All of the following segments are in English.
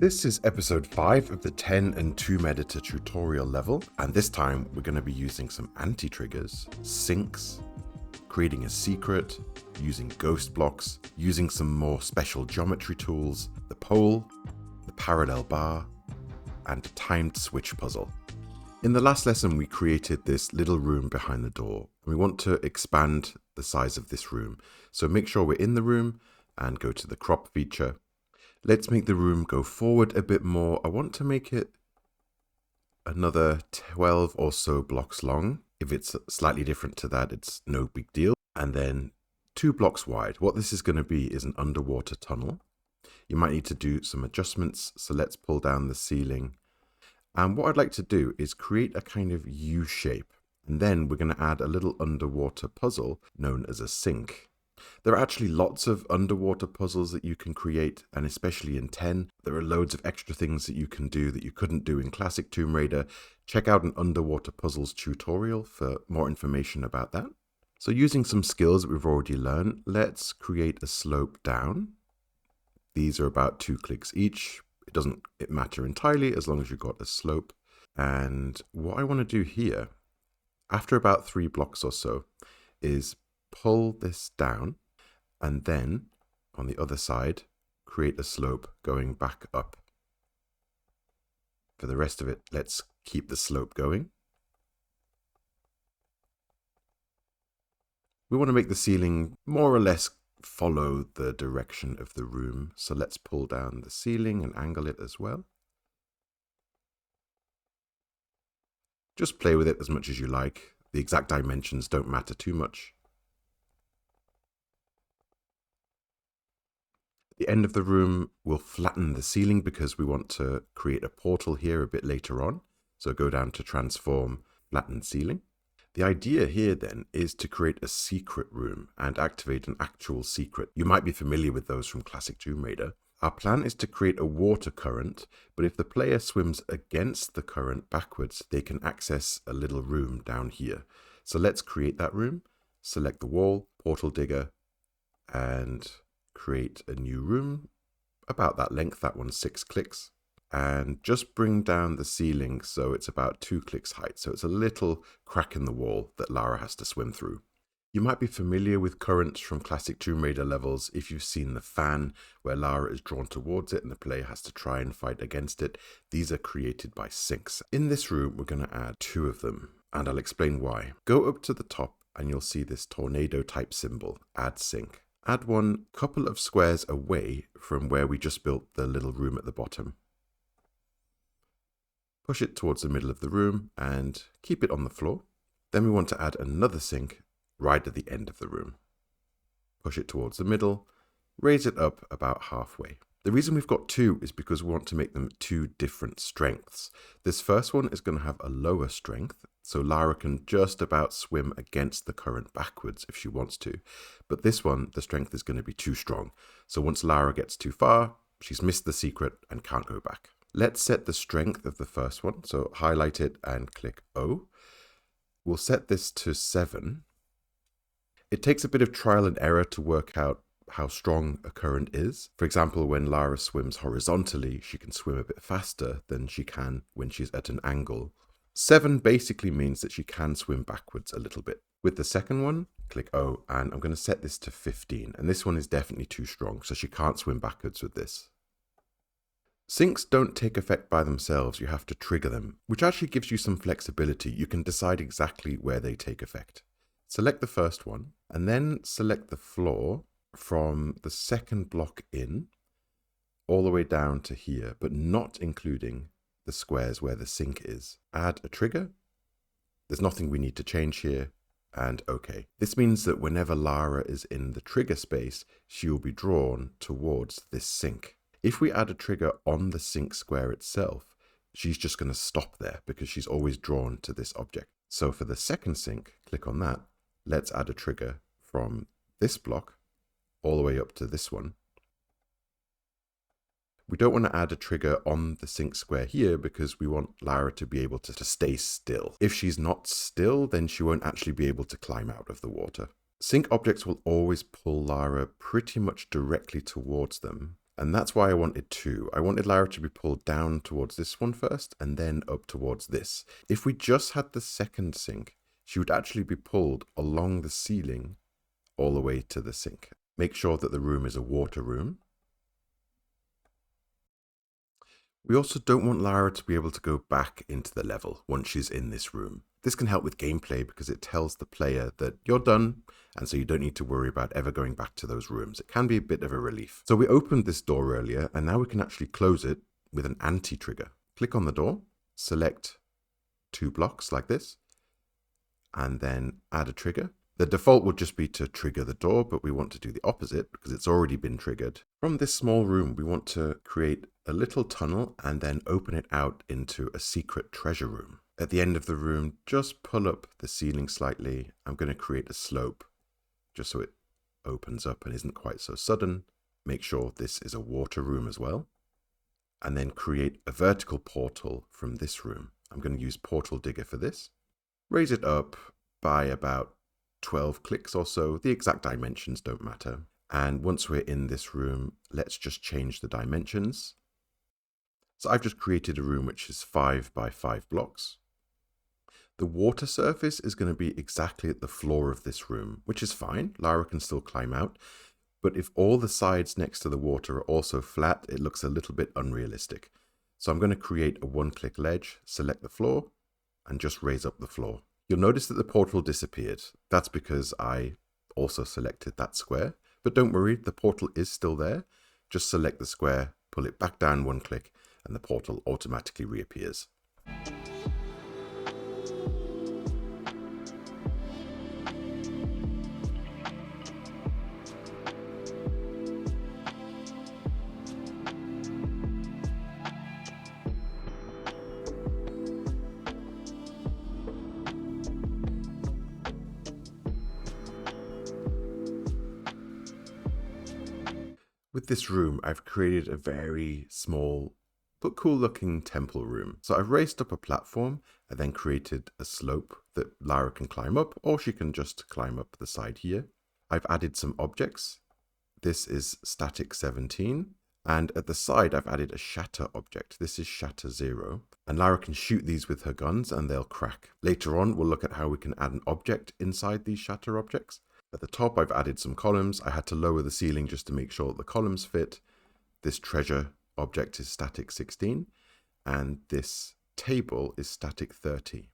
This is episode 5 of the 10 and 2 Medita tutorial level, and this time we're going to be using some anti-triggers, sinks, creating a secret, using ghost blocks, using some more special geometry tools, the pole, the parallel bar, and a timed switch puzzle. In the last lesson we created this little room behind the door, and we want to expand the size of this room. So make sure we're in the room and go to the crop feature. Let's make the room go forward a bit more. I want to make it another 12 or so blocks long. If it's slightly different to that, it's no big deal. And then 2 blocks wide. What this is going to be is an underwater tunnel. You might need to do some adjustments. So let's pull down the ceiling. And what I'd like to do is create a kind of U shape. And then we're going to add a little underwater puzzle known as a sink. There are actually lots of underwater puzzles that you can create, and especially in 10, there are loads of extra things that you can do that you couldn't do in classic Tomb Raider. Check out an underwater puzzles tutorial for more information about that. So using some skills that we've already learned, let's create a slope down. These are about 2 clicks each. It doesn't matter entirely as long as you've got a slope. And what I want to do here, after about 3 blocks or so, is pull this down and then on the other side create a slope going back up. For the rest of it, let's keep the slope going. We want to make the ceiling more or less follow the direction of the room, so let's pull down the ceiling and angle it as well. Just play with it as much as you like. The exact dimensions don't matter too much. The end of the room will flatten the ceiling because we want to create a portal here a bit later on. So go down to transform, flatten ceiling. The idea here then is to create a secret room and activate an actual secret. You might be familiar with those from classic Tomb Raider. Our plan is to create a water current, but if the player swims against the current backwards, they can access a little room down here. So let's create that room, select the wall, portal digger, and create a new room about that length. That one's 6 clicks, and just bring down the ceiling so it's about 2 clicks height, so it's a little crack in the wall that Lara has to swim through. You might be familiar with currents from classic Tomb Raider levels if you've seen the fan where Lara is drawn towards it and the player has to try and fight against it. These are created by sinks. In this room we're going to add 2 of them, and I'll explain why. Go up to the top and you'll see this tornado type symbol, add sink. Add one couple of squares away from where we just built the little room at the bottom. Push it towards the middle of the room and keep it on the floor. Then we want to add another sink right at the end of the room. Push it towards the middle, raise it up about halfway. The reason we've got 2 is because we want to make them 2 different strengths. This first one is going to have a lower strength, so Lara can just about swim against the current backwards if she wants to. But this one, the strength is going to be too strong. So once Lara gets too far, she's missed the secret and can't go back. Let's set the strength of the first one. So highlight it and click O. We'll set this to 7. It takes a bit of trial and error to work out how strong a current is. For example, when Lara swims horizontally, she can swim a bit faster than she can when she's at an angle. 7 basically means that she can swim backwards a little bit. With the second one, click O, and I'm going to set this to 15. And this one is definitely too strong, so she can't swim backwards with this. Sinks don't take effect by themselves, you have to trigger them, which actually gives you some flexibility. You can decide exactly where they take effect. Select the first one, and then select the floor from the second block in, all the way down to here, but not including the squares where the sink is. Add a trigger. There's nothing we need to change here, and OK. This means that whenever Lara is in the trigger space, she will be drawn towards this sink. If we add a trigger on the sink square itself, she's just going to stop there because she's always drawn to this object. So for the second sink, click on that. Let's add a trigger from this block all the way up to this one. We don't want to add a trigger on the sink square here because we want Lara to be able to stay still. If she's not still, then she won't actually be able to climb out of the water. Sink objects will always pull Lara pretty much directly towards them. And that's why I wanted two. I wanted Lara to be pulled down towards this one first and then up towards this. If we just had the second sink, she would actually be pulled along the ceiling all the way to the sink. Make sure that the room is a water room. We also don't want Lara to be able to go back into the level once she's in this room. This can help with gameplay because it tells the player that you're done, and so you don't need to worry about ever going back to those rooms. It can be a bit of a relief. So we opened this door earlier, and now we can actually close it with an anti-trigger. Click on the door, select 2 blocks like this, and then add a trigger. The default would just be to trigger the door, but we want to do the opposite because it's already been triggered. From this small room, we want to create a little tunnel and then open it out into a secret treasure room. At the end of the room, just pull up the ceiling slightly. I'm going to create a slope just so it opens up and isn't quite so sudden. Make sure this is a water room as well. And then create a vertical portal from this room. I'm going to use Portal Digger for this. Raise it up by about 12 clicks or so. The exact dimensions don't matter. And once we're in this room, let's just change the dimensions. So I've just created a room which is 5 by 5 blocks. The water surface is going to be exactly at the floor of this room, which is fine. Lara can still climb out. But if all the sides next to the water are also flat, it looks a little bit unrealistic. So I'm going to create a 1-click ledge, select the floor, and just raise up the floor. You'll notice that the portal disappeared. That's because I also selected that square. But don't worry, the portal is still there. Just select the square, pull it back down 1 click, and the portal automatically reappears. With this room, I've created a very small but cool looking temple room. So I've raised up a platform and then created a slope that Lara can climb up, or she can just climb up the side here. I've added some objects. This is static 17. And at the side, I've added a shatter object. This is shatter 0. And Lara can shoot these with her guns and they'll crack. Later on, we'll look at how we can add an object inside these shatter objects. At the top, I've added some columns. I had to lower the ceiling just to make sure that the columns fit. This treasure object is static 16, and this table is static 30.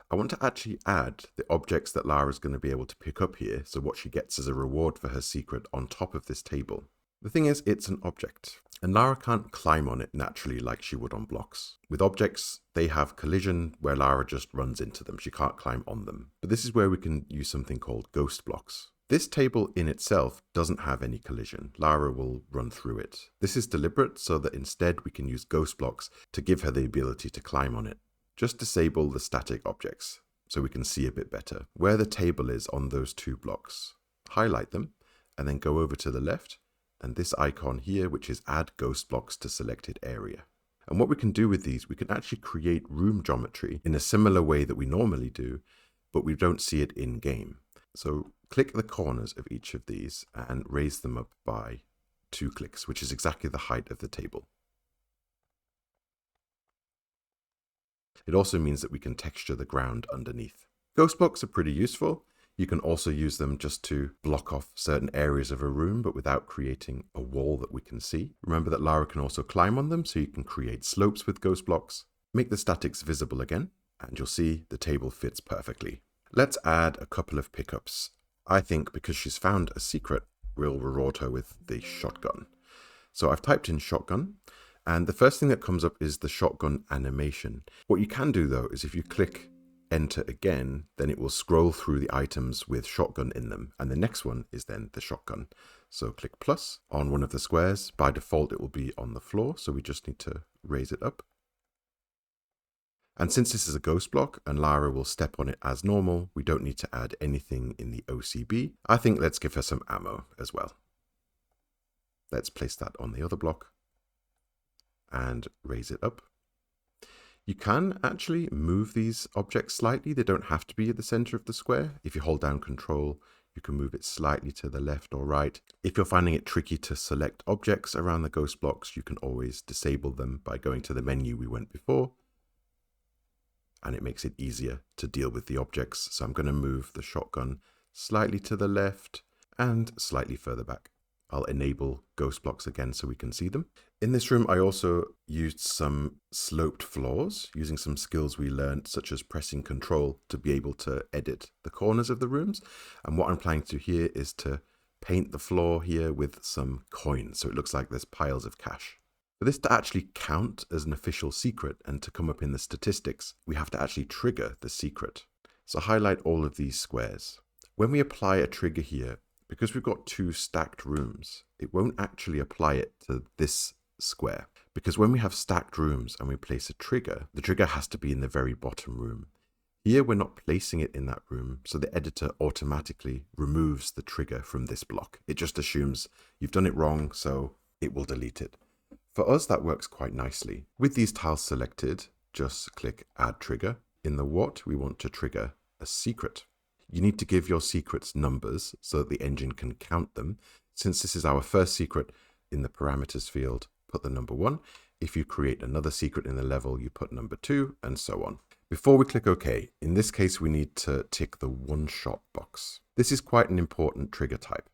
I want to actually add the objects that Lara's going to be able to pick up here, so what she gets as a reward for her secret on top of this table. The thing is, it's an object, and Lara can't climb on it naturally like she would on blocks. With objects, they have collision where Lara just runs into them. She can't climb on them. But this is where we can use something called ghost blocks. This table in itself doesn't have any collision. Lara will run through it. This is deliberate so that instead we can use ghost blocks to give her the ability to climb on it. Just disable the static objects so we can see a bit better. Where the table is on those 2 blocks, highlight them and then go over to the left and this icon here, which is add ghost blocks to selected area. And what we can do with these, we can actually create room geometry in a similar way that we normally do, but we don't see it in game. So click the corners of each of these and raise them up by 2 clicks, which is exactly the height of the table. It also means that we can texture the ground underneath. Ghost blocks are pretty useful. You can also use them just to block off certain areas of a room, but without creating a wall that we can see. Remember that Lara can also climb on them, so you can create slopes with ghost blocks. Make the statics visible again, and you'll see the table fits perfectly. Let's add a couple of pickups. I think because she's found a secret, we'll reward her with the shotgun. So I've typed in shotgun, and the first thing that comes up is the shotgun animation. What you can do though is if you click enter again, then it will scroll through the items with shotgun in them, and the next one is then the shotgun. So click plus on one of the squares. By default it will be on the floor, so we just need to raise it up. And since this is a ghost block and Lara will step on it as normal, we don't need to add anything in the OCB. I think let's give her some ammo as well. Let's place that on the other block and raise it up. You can actually move these objects slightly. They don't have to be at the center of the square. If you hold down Control, You can move it slightly to the left or right. If you're finding it tricky to select objects around the ghost blocks, you can always disable them by going to the menu we went before. And it makes it easier to deal with the objects. So I'm going to move the shotgun slightly to the left and slightly further back. I'll enable ghost blocks again so we can see them. In this room, I also used some sloped floors, using some skills we learned, such as pressing Control to be able to edit the corners of the rooms. And what I'm planning to do here is to paint the floor here with some coins, so it looks like there's piles of cash. For this to actually count as an official secret and to come up in the statistics, we have to actually trigger the secret. So highlight all of these squares. When we apply a trigger here, because we've got 2 stacked rooms, it won't actually apply it to this square. Because when we have stacked rooms and we place a trigger, the trigger has to be in the very bottom room. Here we're not placing it in that room, so the editor automatically removes the trigger from this block. It just assumes you've done it wrong, so it will delete it. For us, that works quite nicely. With these tiles selected, just click Add Trigger. In the what, we want to trigger a secret. You need to give your secrets numbers so that the engine can count them. Since this is our first secret, in the parameters field, put the number 1. If you create another secret in the level, you put number 2, and so on. Before we click OK, in this case, we need to tick the one-shot box. This is quite an important trigger type.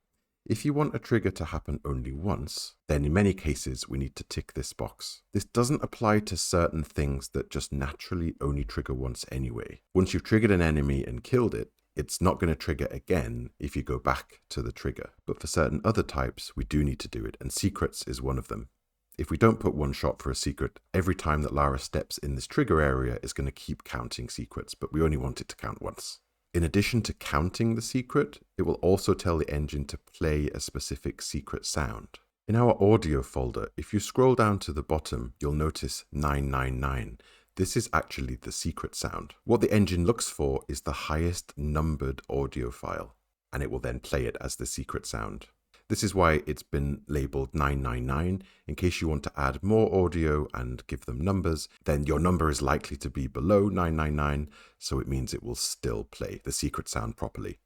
If you want a trigger to happen only once, then in many cases, we need to tick this box. This doesn't apply to certain things that just naturally only trigger once anyway. Once you've triggered an enemy and killed it, it's not going to trigger again if you go back to the trigger. But for certain other types, we do need to do it, and secrets is one of them. If we don't put one shot for a secret, every time that Lara steps in this trigger area, it's going to keep counting secrets, but we only want it to count once. In addition to counting the secret, it will also tell the engine to play a specific secret sound. In our audio folder, if you scroll down to the bottom, you'll notice 999. This is actually the secret sound. What the engine looks for is the highest numbered audio file, and it will then play it as the secret sound. This is why it's been labeled 999. In case you want to add more audio and give them numbers, then your number is likely to be below 999, so it means it will still play the secret sound properly.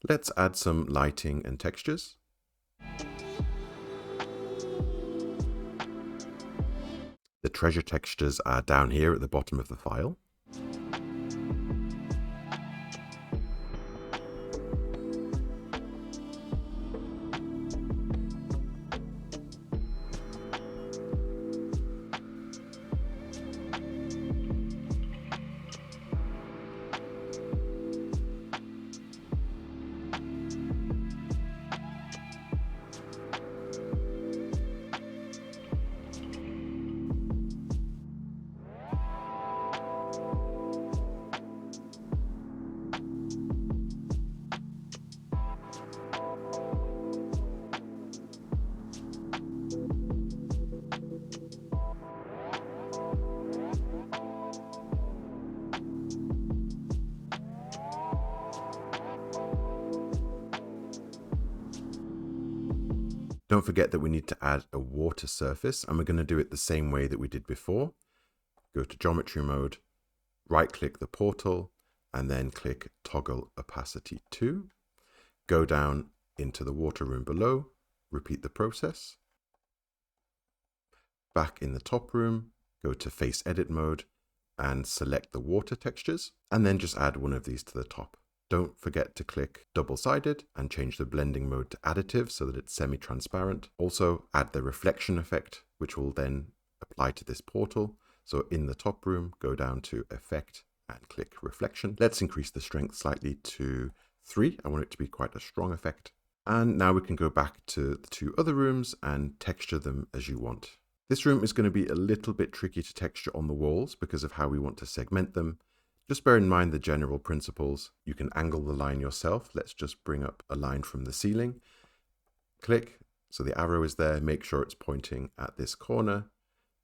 Let's add some lighting and textures. The treasure textures are down here at the bottom of the file. Don't forget that we need to add a water surface, and we're going to do it the same way that we did before. Go to geometry mode, right click the portal, and then click toggle opacity 2. Go down into the water room below, repeat the process. Back in the top room, go to face edit mode and select the water textures, and then just add one of these to the top. Don't forget to click double-sided and change the blending mode to additive so that it's semi-transparent. Also add the reflection effect, which will then apply to this portal. So in the top room, go down to effect and click reflection. Let's increase the strength slightly to 3. I want it to be quite a strong effect. And now we can go back to the 2 other rooms and texture them as you want. This room is going to be a little bit tricky to texture on the walls because of how we want to segment them. Just bear in mind the general principles. You can angle the line yourself. Let's just bring up a line from the ceiling. Click, so the arrow is there. Make sure it's pointing at this corner,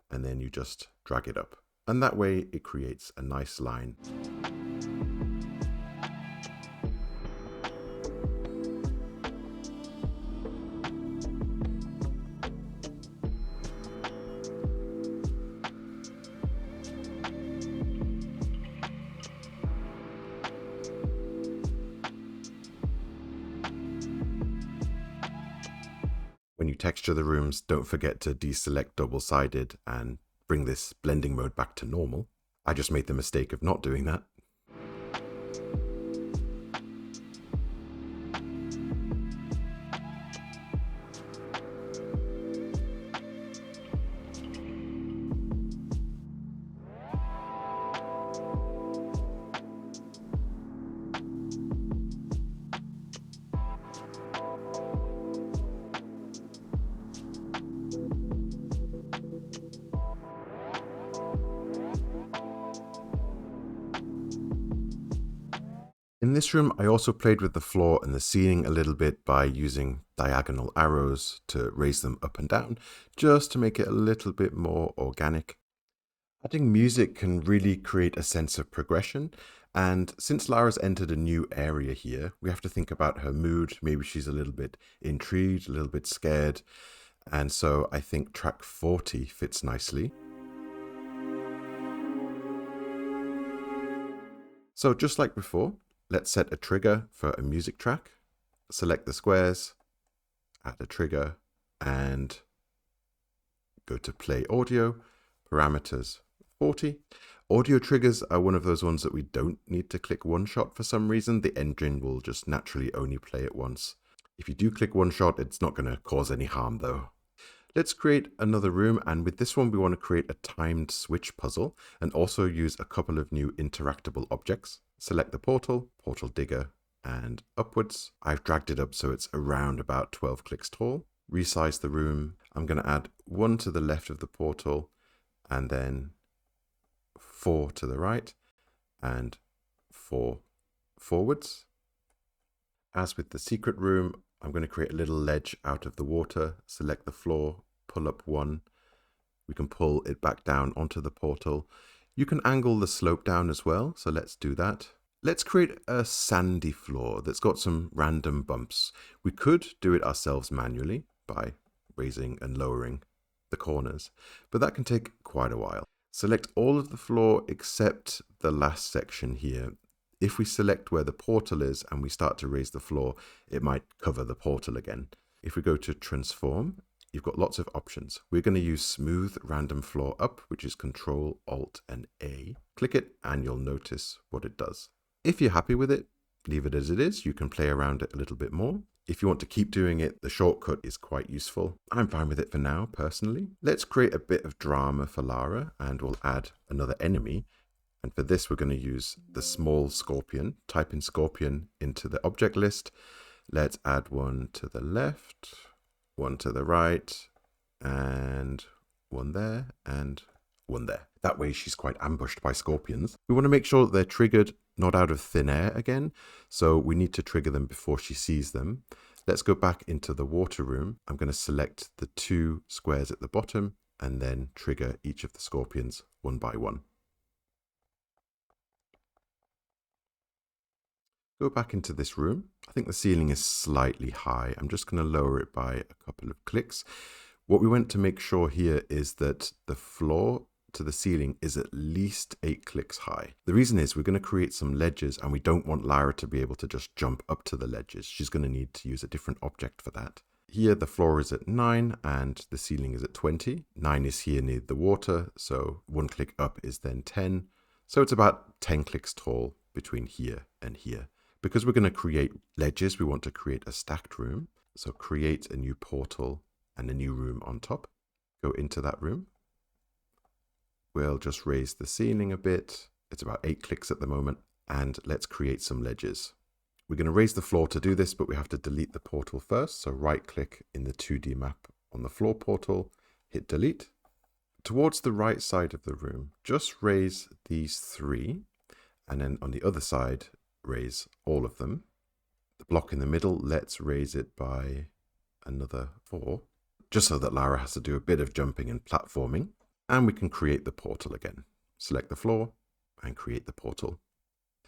and then you just drag it up. And that way it creates a nice line. retexture the rooms, don't forget to deselect double-sided and bring this blending mode back to normal. I just made the mistake of not doing that. In this room, I also played with the floor and the ceiling a little bit by using diagonal arrows to raise them up and down, just to make it a little bit more organic. Adding music can really create a sense of progression, and since Lara's entered a new area here, we have to think about her mood. Maybe she's a little bit intrigued, a little bit scared, and so I think track 40 fits nicely. So just like before, let's set a trigger for a music track. Select the squares, add a trigger, and go to play audio, parameters 40. Audio triggers are one of those ones that we don't need to click one shot for some reason. The engine will just naturally only play it once. If you do click one shot, it's not going to cause any harm though. Let's create another room, and with this one we want to create a timed switch puzzle and also use a couple of new interactable objects. Select the portal digger, and upwards. I've dragged it up so it's around about 12 clicks tall. Resize the room. I'm going to add 1 to the left of the portal, and then 4 to the right, and 4 forwards. As with the secret room, I'm going to create a little ledge out of the water. Select the floor, pull up 1. We can pull it back down onto the portal. You can angle the slope down as well, so let's do that. Let's create a sandy floor that's got some random bumps. We could do it ourselves manually by raising and lowering the corners, but that can take quite a while. Select all of the floor except the last section here. If we select where the portal is and we start to raise the floor, it might cover the portal again. If we go to transform, you've got lots of options. We're going to use smooth random floor up, which is Control, Alt, and A. Click it and you'll notice what it does. If you're happy with it, leave it as it is. You can play around it a little bit more. If you want to keep doing it, the shortcut is quite useful. I'm fine with it for now, personally. Let's create a bit of drama for Lara, and we'll add another enemy. And for this, we're going to use the small scorpion. Type in scorpion into the object list. Let's add 1 to the left, 1 to the right, and 1 there, and 1 there. That way she's quite ambushed by scorpions. We want to make sure that they're triggered not out of thin air again, so we need to trigger them before she sees them. Let's go back into the water room. I'm going to select the 2 squares at the bottom and then trigger each of the scorpions one by one. Go back into this room. I think the ceiling is slightly high. I'm just going to lower it by a couple of clicks. What we want to make sure here is that the floor to the ceiling is at least 8 clicks high. The reason is we're going to create some ledges and we don't want Lara to be able to just jump up to the ledges. She's going to need to use a different object for that. Here the floor is at 9 and the ceiling is at 20. 9 is here near the water, so 1 click up is then 10. So it's about 10 clicks tall between here and here. Because we're going to create ledges, we want to create a stacked room. So create a new portal and a new room on top. Go into that room. We'll just raise the ceiling a bit. It's about 8 clicks at the moment. And let's create some ledges. We're going to raise the floor to do this, but we have to delete the portal first. So right click in the 2D map on the floor portal, hit delete. Towards the right side of the room, just raise these 3. And then on the other side, raise all of them. The block in the middle, let's raise it by another 4. Just so that Lara has to do a bit of jumping and platforming. And we can create the portal again. Select the floor and create the portal.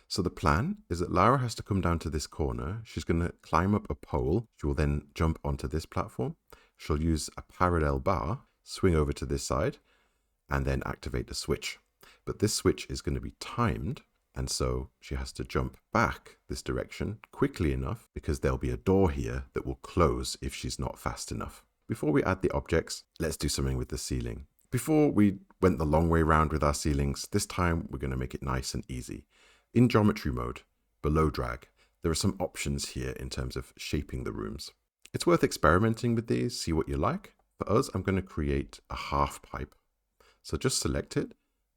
So the plan is that Lara has to come down to this corner. She's going to climb up a pole. She will then jump onto this platform. She'll use a parallel bar, swing over to this side, and then activate the switch. But this switch is going to be timed, and so she has to jump back this direction quickly enough because there'll be a door here that will close if she's not fast enough. Before we add the objects, let's do something with the ceiling. Before we went the long way round with our ceilings, this time we're going to make it nice and easy. In geometry mode, below drag, there are some options here in terms of shaping the rooms. It's worth experimenting with these, see what you like. For us, I'm going to create a half pipe. So just select it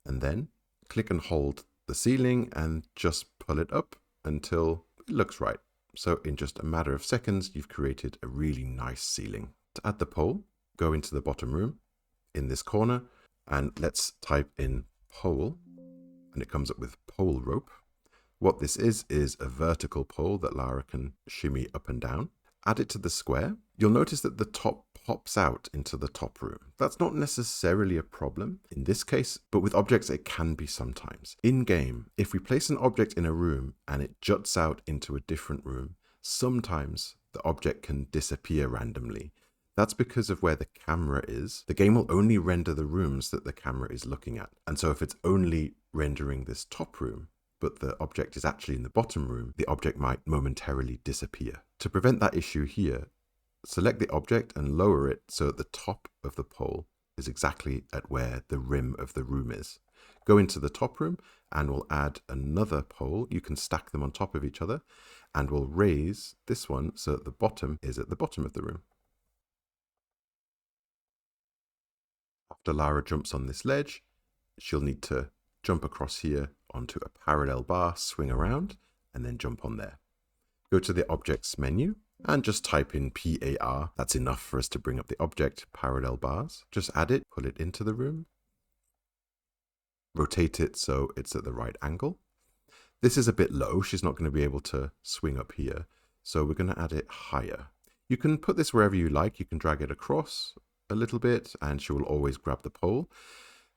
and then click and hold the ceiling and just pull it up until it looks right. So in just a matter of seconds, you've created a really nice ceiling. To add the pole, go into the bottom room in this corner and let's type in pole, and it comes up with pole rope. What this is a vertical pole that Lara can shimmy up and down. Add it to the square. You'll notice that the top pops out into the top room. That's not necessarily a problem in this case, but with objects it can be sometimes. In game, if we place an object in a room and it juts out into a different room, sometimes the object can disappear randomly. That's because of where the camera is. The game will only render the rooms that the camera is looking at. And so if it's only rendering this top room, but the object is actually in the bottom room, the object might momentarily disappear. To prevent that issue here, select the object and lower it so that the top of the pole is exactly at where the rim of the room is. Go into the top room and we'll add another pole. You can stack them on top of each other and we'll raise this one so that the bottom is at the bottom of the room. After Lara jumps on this ledge, she'll need to jump across here onto a parallel bar, swing around, and then jump on there. Go to the Objects menu and just type in PAR. That's enough for us to bring up the object, parallel bars. Just add it, pull it into the room, rotate it so it's at the right angle. This is a bit low. She's not going to be able to swing up here, so we're going to add it higher. You can put this wherever you like. You can drag it across a little bit and she will always grab the pole.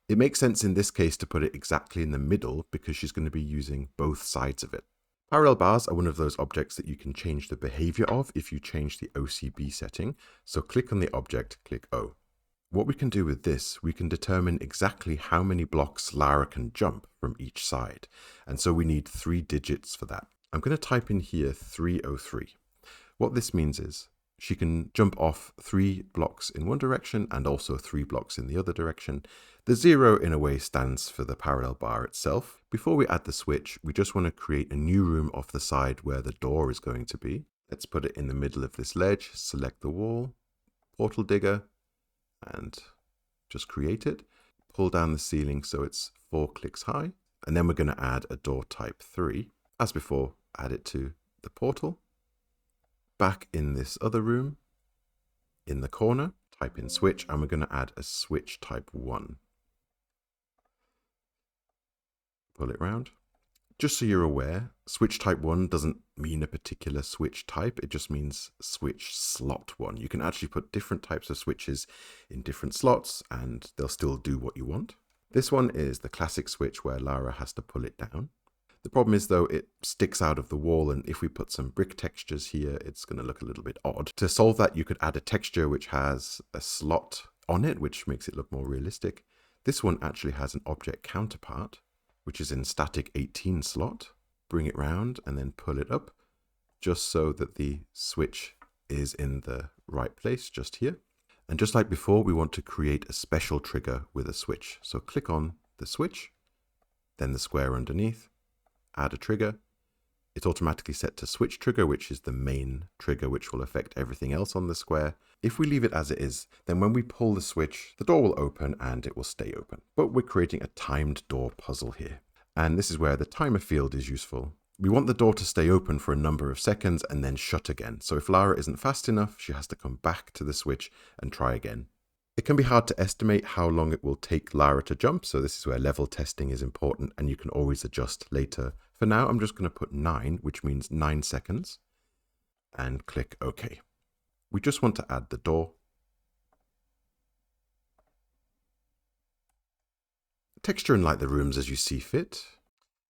It makes sense in this case to put it exactly in the middle because she's going to be using both sides of it. Parallel bars are one of those objects that you can change the behavior of if you change the OCB setting. So click on the object, click O. What we can do with this, we can determine exactly how many blocks Lara can jump from each side. And so we need 3 digits for that. I'm going to type in here 303. What this means is she can jump off 3 blocks in one direction and also 3 blocks in the other direction. The 0 in a way stands for the parallel bar itself. Before we add the switch, we just want to create a new room off the side where the door is going to be. Let's put it in the middle of this ledge, select the wall, portal digger, and just create it. Pull down the ceiling so it's 4 clicks high. And then we're going to add a door type 3. As before, add it to the portal. Back in this other room, in the corner, type in switch, and we're going to add a switch type 1. Pull it round. Just so you're aware, switch type 1 doesn't mean a particular switch type, it just means switch slot 1. You can actually put different types of switches in different slots and they'll still do what you want. This one is the classic switch where Lara has to pull it down. The problem is though it sticks out of the wall, and if we put some brick textures here, it's going to look a little bit odd. To solve that, you could add a texture which has a slot on it, which makes it look more realistic. This one actually has an object counterpart, which is in static 18 slot. Bring it round and then pull it up just so that the switch is in the right place just here. And just like before, we want to create a special trigger with a switch. So click on the switch, then the square underneath, add a trigger. It's automatically set to switch trigger, which is the main trigger which will affect everything else on the square. If we leave it as it is, then when we pull the switch, the door will open and it will stay open. But we're creating a timed door puzzle here. And this is where the timer field is useful. We want the door to stay open for a number of seconds and then shut again. So if Lara isn't fast enough, she has to come back to the switch and try again. It can be hard to estimate how long it will take Lara to jump, so this is where level testing is important and you can always adjust later. For now, I'm just going to put 9, which means 9 seconds, and click OK. We just want to add the door. Texture and light the rooms as you see fit.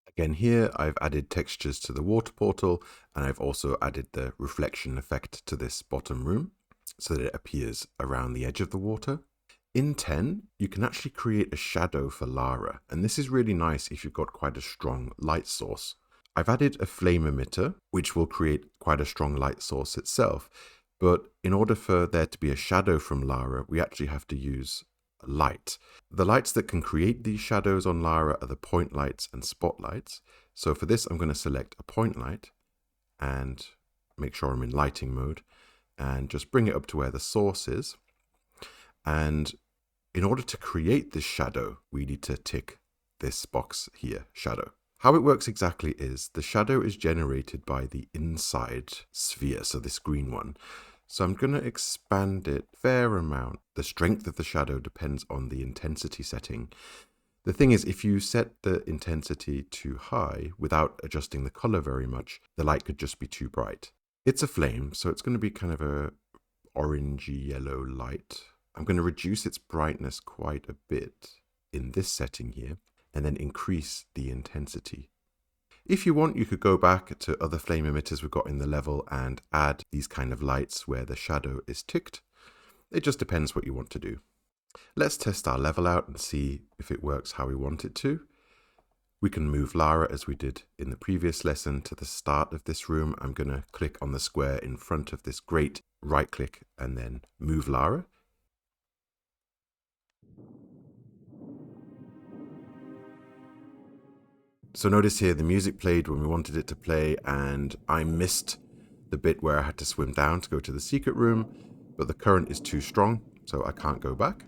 Again here, I've added textures to the water portal, and I've also added the reflection effect to this bottom room, so that it appears around the edge of the water. In 10, you can actually create a shadow for Lara, and this is really nice if you've got quite a strong light source. I've added a flame emitter, which will create quite a strong light source itself, But in order for there to be a shadow from Lara, we actually have to use light. The lights that can create these shadows on Lara are the point lights and spotlights. So for this, I'm going to select a point light and make sure I'm in lighting mode and just bring it up to where the source is. And in order to create this shadow, we need to tick this box here, shadow. How it works exactly is the shadow is generated by the inside sphere, so this green one. So I'm going to expand it a fair amount. The strength of the shadow depends on the intensity setting. The thing is, if you set the intensity too high without adjusting the color very much, the light could just be too bright. It's a flame, so it's going to be kind of a orangey yellow light. I'm going to reduce its brightness quite a bit in this setting here, and then increase the intensity. If you want, you could go back to other flame emitters we've got in the level and add these kind of lights where the shadow is ticked. It just depends what you want to do. Let's test our level out and see if it works how we want it to. We can move Lara as we did in the previous lesson to the start of this room. I'm going to click on the square in front of this grate, right click, and then move Lara. So notice here the music played when we wanted it to play, and I missed the bit where I had to swim down to go to the secret room, but the current is too strong, so I can't go back.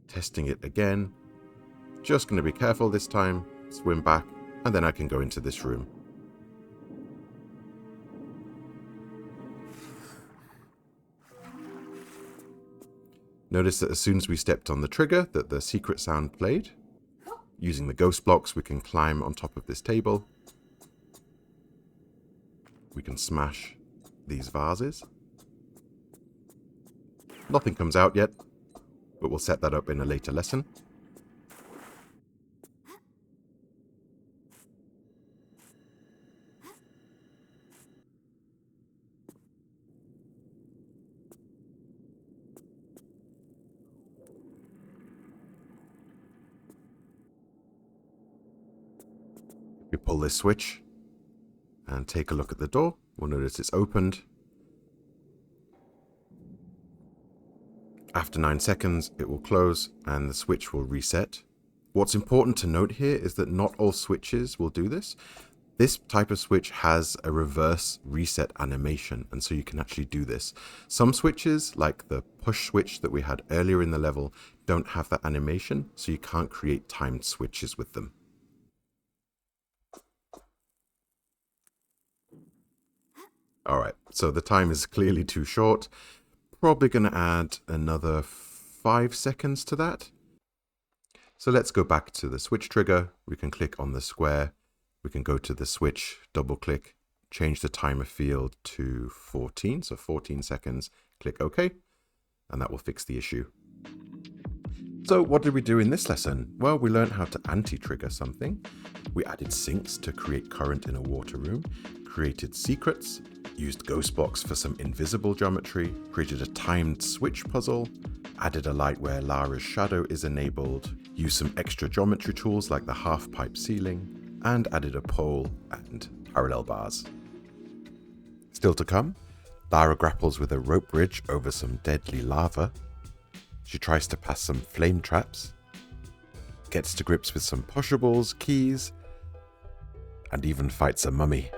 Testing it again. Just going to be careful this time, swim back, and then I can go into this room. Notice that as soon as we stepped on the trigger, that the secret sound played. Using the ghost blocks, we can climb on top of this table. We can smash these vases. Nothing comes out yet, but we'll set that up in a later lesson. We pull this switch and take a look at the door. We'll notice it's opened. After 9 seconds, it will close and the switch will reset. What's important to note here is that not all switches will do this. This type of switch has a reverse reset animation, and so you can actually do this. Some switches, like the push switch that we had earlier in the level, don't have that animation, so you can't create timed switches with them. Alright, so the time is clearly too short. Probably going to add another 5 seconds to that. So let's go back to the switch trigger. We can click on the square. We can go to the switch, double click, change the timer field to 14. So 14 seconds, click OK, and that will fix the issue. So what did we do in this lesson? Well, we learned how to anti-trigger something. We added sinks to create current in a water room, created secrets, used ghost blocks for some invisible geometry, created a timed switch puzzle, added a light where Lara's shadow is enabled, used some extra geometry tools like the half-pipe ceiling, and added a pole and parallel bars. Still to come, Lara grapples with a rope bridge over some deadly lava. She tries to pass some flame traps, gets to grips with some pushables, keys, and even fights a mummy.